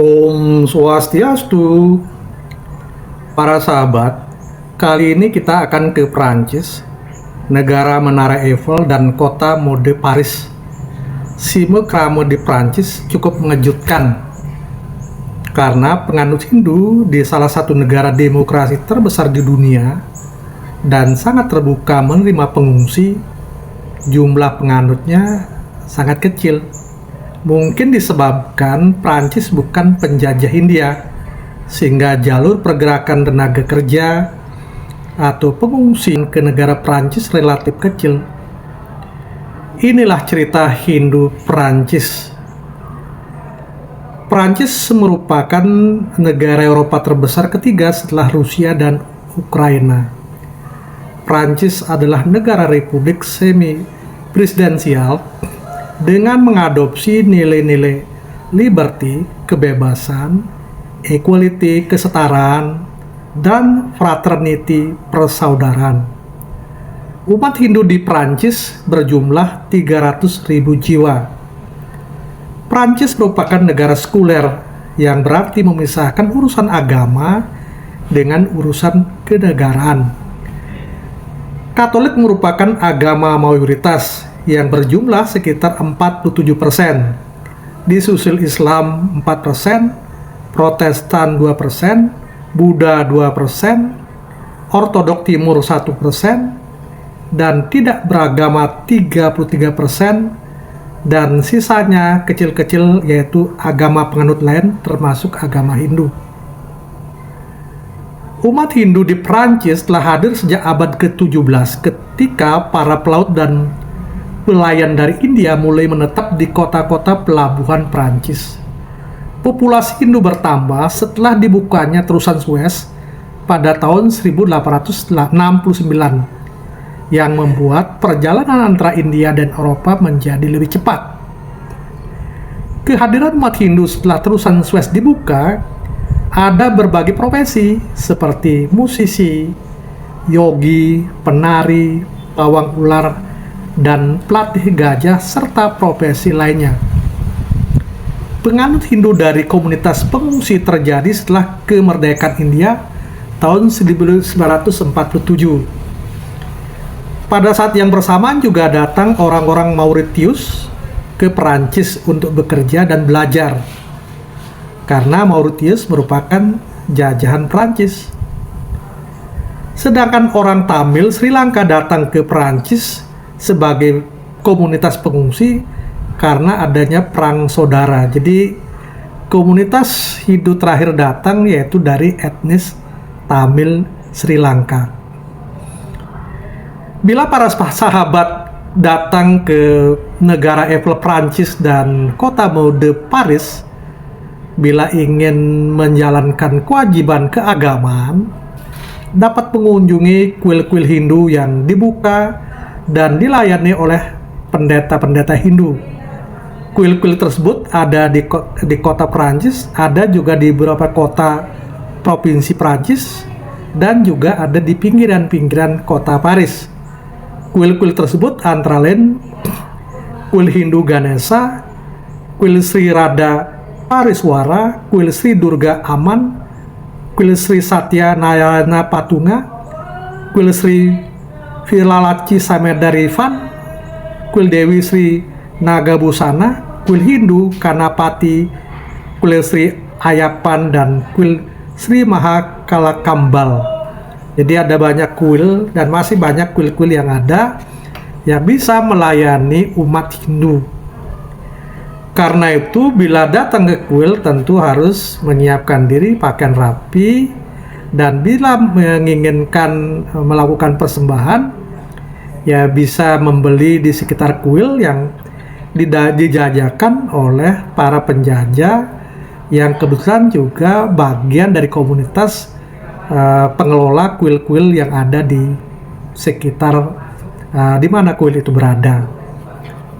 Om Swastiastu, para sahabat. Kali ini kita akan ke Prancis, negara Menara Eiffel dan kota mode Paris. Sime krame di Prancis cukup mengejutkan karena penganut Hindu di salah satu negara demokrasi terbesar di dunia dan sangat terbuka menerima pengungsi, jumlah penganutnya sangat kecil. Mungkin disebabkan Prancis bukan penjajah Hindia, sehingga jalur pergerakan tenaga kerja atau pengungsi ke negara Prancis relatif kecil. Inilah cerita Hindu Prancis. Prancis merupakan negara Eropa terbesar ketiga setelah Rusia dan Ukraina. Prancis adalah negara republik semi-presidensial dengan mengadopsi nilai-nilai liberty, kebebasan, equality, kesetaraan, dan fraternity, persaudaraan. Umat Hindu di Prancis berjumlah 300.000 jiwa. Prancis merupakan negara sekuler yang berarti memisahkan urusan agama dengan urusan kenegaraan. Katolik merupakan agama mayoritas yang berjumlah sekitar 47%, disusul Islam 4%, Protestan 2%, Buddha 2%, Ortodok Timur 1%, dan tidak beragama 33%, dan sisanya kecil-kecil yaitu agama penganut lain termasuk agama Hindu. Umat Hindu di Prancis telah hadir sejak abad ke-17 ketika para pelaut dan pelayan dari India mulai menetap di kota-kota pelabuhan Prancis. Populasi Hindu bertambah setelah dibukanya terusan Suez pada tahun 1869 yang membuat perjalanan antara India dan Eropa menjadi lebih cepat. Kehadiran umat Hindu setelah terusan Suez dibuka ada berbagai profesi seperti musisi, yogi, penari, pawang ular, dan pelatih gajah, serta profesi lainnya. Penganut Hindu dari komunitas pengungsi terjadi setelah kemerdekaan India tahun 1947. Pada saat yang bersamaan juga datang orang-orang Mauritius ke Perancis untuk bekerja dan belajar, karena Mauritius merupakan jajahan Perancis. Sedangkan orang Tamil Sri Lanka datang ke Perancis sebagai komunitas pengungsi karena adanya perang saudara. Jadi komunitas Hindu terakhir datang yaitu dari etnis Tamil Sri Lanka. Bila para sahabat datang ke negara Eiffel Prancis dan kota mode Paris, bila ingin menjalankan kewajiban keagamaan, dapat mengunjungi kuil-kuil Hindu yang dibuka dan dilayani oleh pendeta-pendeta Hindu. Kuil-kuil tersebut ada di kota Prancis, ada juga di beberapa kota provinsi Prancis, dan juga ada di pinggiran-pinggiran kota Paris. Kuil-kuil tersebut antara lain kuil Hindu Ganesha, kuil Sri Radha Pariswara, kuil Sri Durga Aman, kuil Sri Satya Nayana Patunga, kuil Sri Viralaci Samedarivan, kuil Dewi Sri Nagabusana, kuil Hindu Kanapati, kuil Sri Ayapan, dan kuil Sri Mahakalakambal. Jadi ada banyak kuil dan masih banyak kuil-kuil yang ada yang bisa melayani umat Hindu. Karena itu bila datang ke kuil tentu harus menyiapkan diri pakaian rapi, dan bila menginginkan melakukan persembahan ya bisa membeli di sekitar kuil yang dijajakan oleh para penjajah yang kebetulan juga bagian dari komunitas pengelola kuil-kuil yang ada di sekitar di mana kuil itu berada.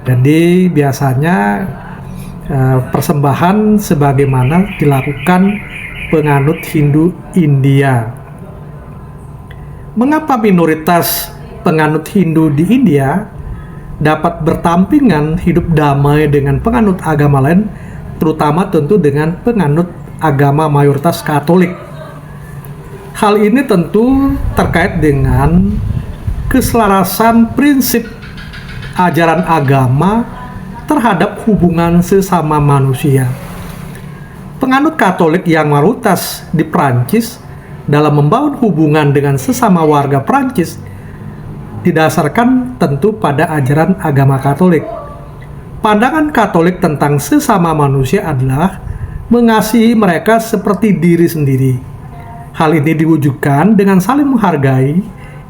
Jadi biasanya persembahan sebagaimana dilakukan penganut Hindu India. Mengapa minoritas penganut Hindu di India dapat bertampingan hidup damai dengan penganut agama lain terutama tentu dengan penganut agama mayoritas Katolik. Hal ini tentu terkait dengan keselarasan prinsip ajaran agama terhadap hubungan sesama manusia. Penganut Katolik yang mayoritas di Prancis dalam membangun hubungan dengan sesama warga Prancis didasarkan tentu pada ajaran agama Katolik. Pandangan Katolik tentang sesama manusia adalah mengasihi mereka seperti diri sendiri. Hal ini diwujudkan dengan saling menghargai,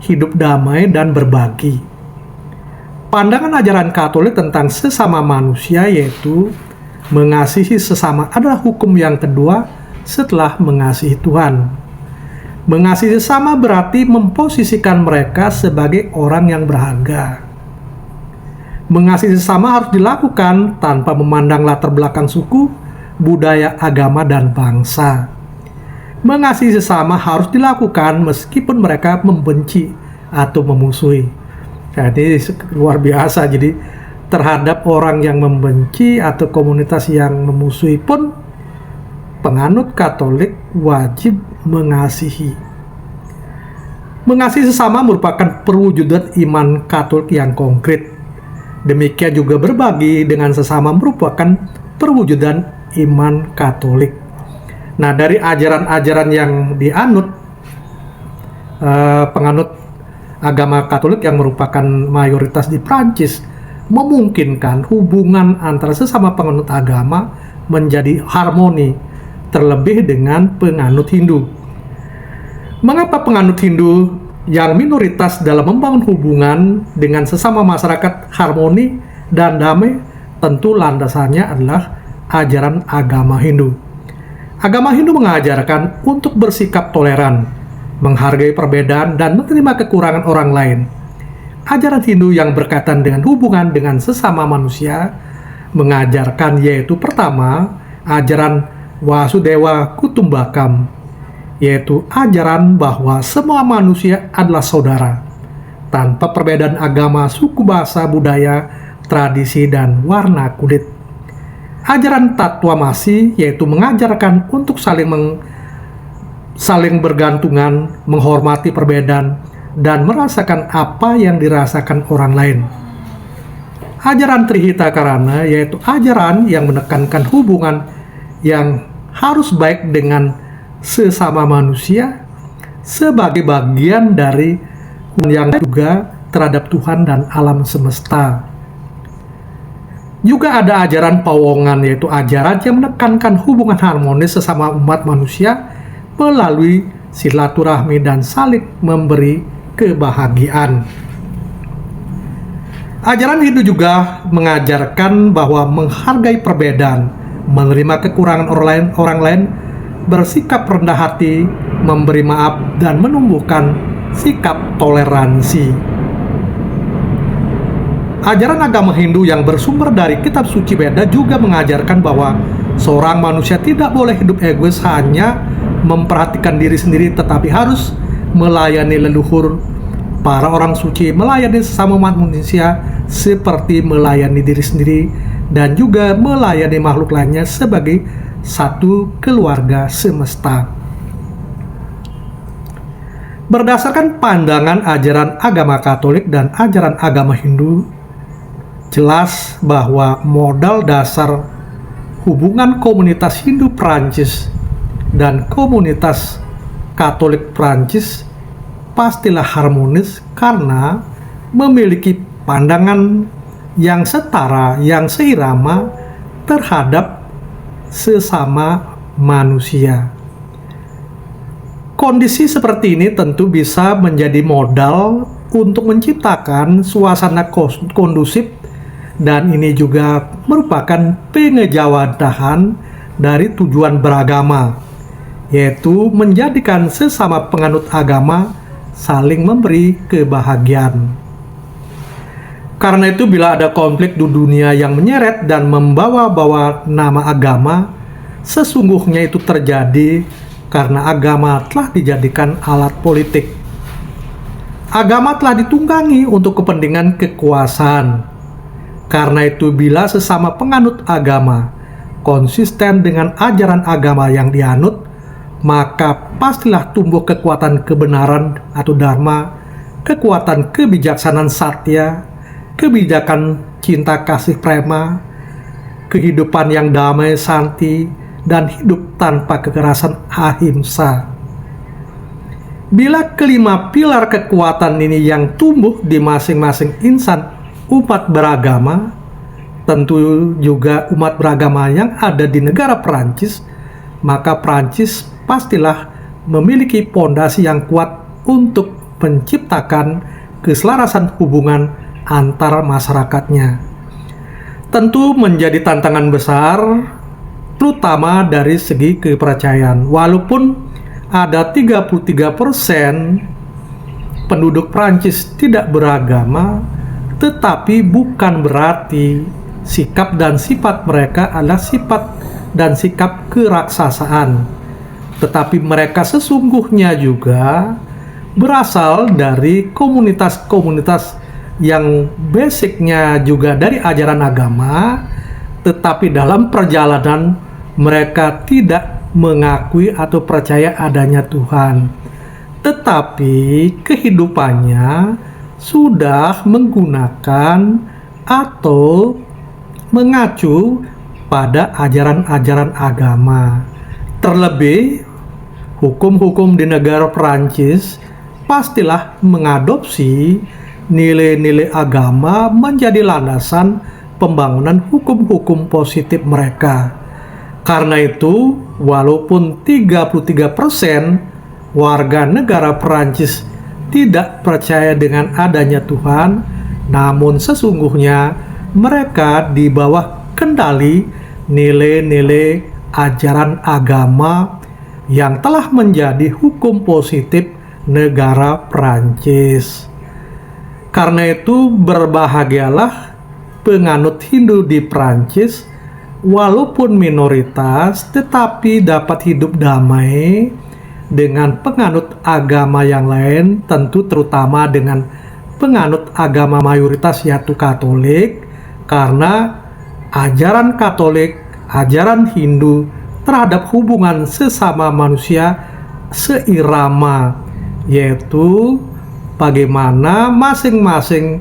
hidup damai, dan berbagi. Pandangan ajaran Katolik tentang sesama manusia yaitu mengasihi sesama adalah hukum yang kedua setelah mengasihi Tuhan. Mengasihi sesama berarti memposisikan mereka sebagai orang yang berharga. Mengasihi sesama harus dilakukan tanpa memandang latar belakang suku, budaya, agama, dan bangsa. Mengasihi sesama harus dilakukan meskipun mereka membenci atau memusuhi. Jadi luar biasa. Jadi terhadap orang yang membenci atau komunitas yang memusuhi pun penganut Katolik wajib mengasihi. Mengasihi sesama merupakan perwujudan iman Katolik yang konkret. Demikian juga berbagi dengan sesama merupakan perwujudan iman Katolik. Nah, dari ajaran-ajaran yang dianut penganut agama Katolik yang merupakan mayoritas di Prancis memungkinkan hubungan antara sesama penganut agama menjadi harmoni, terlebih dengan penganut Hindu. Mengapa penganut Hindu yang minoritas dalam membangun hubungan dengan sesama masyarakat harmoni dan damai? Tentu landasannya adalah ajaran agama Hindu. Agama Hindu mengajarkan untuk bersikap toleran, menghargai perbedaan, dan menerima kekurangan orang lain. Ajaran Hindu yang berkaitan dengan hubungan dengan sesama manusia mengajarkan yaitu pertama, ajaran Vasudeva Kutumbakam, yaitu ajaran bahwa semua manusia adalah saudara, tanpa perbedaan agama, suku, bahasa, budaya, tradisi, dan warna kulit. Ajaran Tatwamasi yaitu mengajarkan untuk saling bergantungan, menghormati perbedaan, dan merasakan apa yang dirasakan orang lain. Ajaran Trihitakarana yaitu ajaran yang menekankan hubungan yang harus baik dengan sesama manusia sebagai bagian dari yang juga terhadap Tuhan dan alam semesta. Juga ada ajaran Pawongan yaitu ajaran yang menekankan hubungan harmonis sesama umat manusia melalui silaturahmi dan saling memberi kebahagiaan. Ajaran Hindu juga mengajarkan bahwa menghargai perbedaan, menerima kekurangan orang lain, bersikap rendah hati, memberi maaf, dan menumbuhkan sikap toleransi. Ajaran agama Hindu yang bersumber dari kitab suci Veda juga mengajarkan bahwa seorang manusia tidak boleh hidup egois hanya memperhatikan diri sendiri, tetapi harus melayani leluhur. Para orang suci melayani sesama umat manusia seperti melayani diri sendiri dan juga melayani makhluk lainnya sebagai satu keluarga semesta. Berdasarkan pandangan ajaran agama Katolik dan ajaran agama Hindu, jelas bahwa modal dasar hubungan komunitas Hindu Prancis dan komunitas Katolik Prancis pastilah harmonis karena memiliki pandangan yang setara, yang seirama terhadap sesama manusia. Kondisi seperti ini tentu bisa menjadi modal untuk menciptakan suasana kondusif, dan ini juga merupakan pengejawantahan dari tujuan beragama, yaitu menjadikan sesama penganut agama saling memberi kebahagiaan. Karena itu bila ada konflik di dunia yang menyeret dan membawa-bawa nama agama, sesungguhnya itu terjadi karena agama telah dijadikan alat politik. Agama telah ditunggangi untuk kepentingan kekuasaan. Karena itu bila sesama penganut agama konsisten dengan ajaran agama yang dianut, maka pastilah tumbuh kekuatan kebenaran atau dharma, kekuatan kebijaksanaan satya, kebijakan cinta kasih prema, kehidupan yang damai santi, dan hidup tanpa kekerasan ahimsa. Bila kelima pilar kekuatan ini yang tumbuh di masing-masing insan umat beragama, tentu juga umat beragama yang ada di negara Perancis, maka Perancis pastilah memiliki pondasi yang kuat untuk menciptakan keselarasan hubungan antar masyarakatnya. Tentu menjadi tantangan besar, terutama dari segi kepercayaan. Walaupun ada 33% penduduk Prancis tidak beragama, tetapi bukan berarti sikap dan sifat mereka adalah sifat dan sikap keraksasaan. Tetapi mereka sesungguhnya juga berasal dari komunitas-komunitas yang basicnya juga dari ajaran agama, tetapi dalam perjalanan mereka tidak mengakui atau percaya adanya Tuhan, tetapi kehidupannya sudah menggunakan atau mengacu pada ajaran-ajaran agama. Terlebih, hukum-hukum di negara Perancis pastilah mengadopsi nilai-nilai agama menjadi landasan pembangunan hukum-hukum positif mereka. Karena itu, walaupun 33% warga negara Perancis tidak percaya dengan adanya Tuhan, namun sesungguhnya mereka di bawah kendali nilai-nilai ajaran agama yang telah menjadi hukum positif negara Perancis. Karena itu berbahagialah penganut Hindu di Perancis, walaupun minoritas tetapi dapat hidup damai dengan penganut agama yang lain, tentu terutama dengan penganut agama mayoritas yaitu Katolik, karena ajaran Katolik, ajaran Hindu terhadap hubungan sesama manusia seirama, yaitu bagaimana masing-masing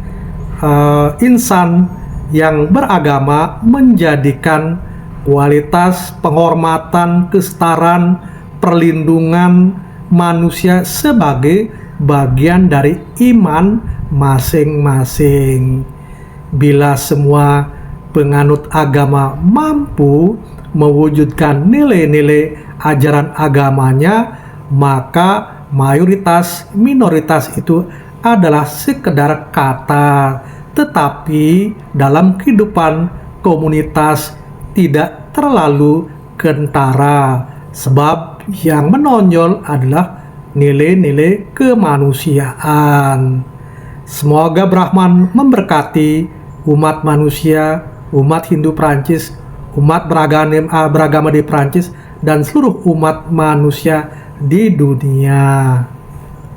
insan yang beragama menjadikan kualitas penghormatan, kesetaraan, perlindungan manusia sebagai bagian dari iman masing-masing. Bila semua penganut agama mampu mewujudkan nilai-nilai ajaran agamanya, maka mayoritas minoritas itu adalah sekedar kata, tetapi dalam kehidupan komunitas tidak terlalu kentara, sebab yang menonjol adalah nilai-nilai kemanusiaan. Semoga Brahman memberkati umat manusia, umat Hindu Prancis, umat beragama di Prancis, dan seluruh umat manusia di dunia.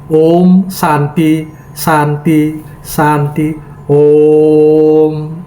Om Santi, Santi, Santi, Om.